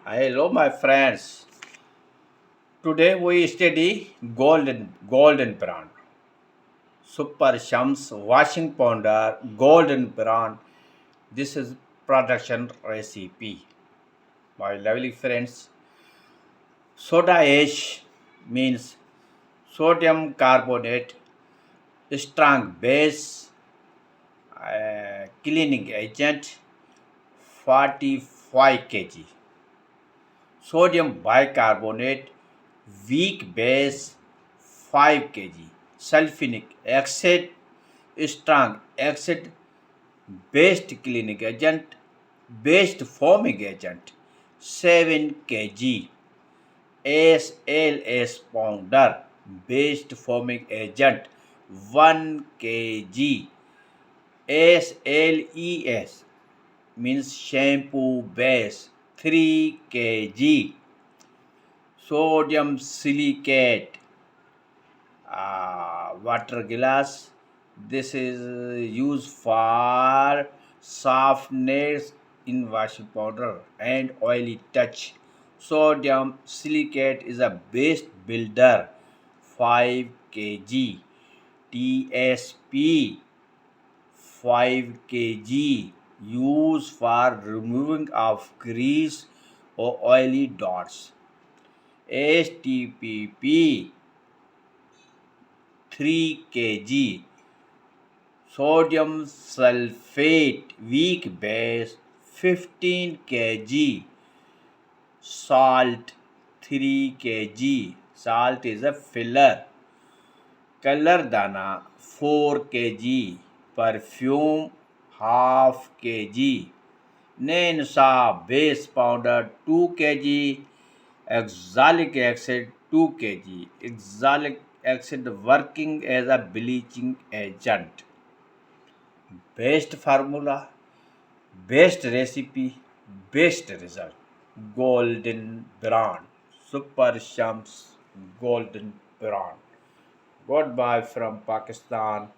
Hello, my friends. Today we study golden brand. Super Shams washing powder, golden brand. This is production recipe. My lovely friends, soda ash means sodium carbonate, strong base, cleaning agent, 45 kg. Sodium bicarbonate, weak base, 5 kg. Sulfonic acid, strong acid, based cleaning agent, based foaming agent, 7 kg. SLS powder, based foaming agent, 1 kg. SLES means shampoo base, 3 kg. Sodium silicate, water glass. This is used for softness in washing powder and oily touch. Sodium silicate is a base builder, 5 kg. TSP, 5 kg, used for removing of grease or oily dots. STPP, 3 kg. Sodium sulfate, weak base, 15 kg. Salt, 3 kg. Salt is a filler. Color dana, 4 kg. Perfume, half kg. Nensa base powder, 2 kg. Oxalic acid, 2 kg. Oxalic acid working as a bleaching agent. Best formula, best recipe, best result. Golden brand. Super Shams Golden brand. Goodbye from Pakistan.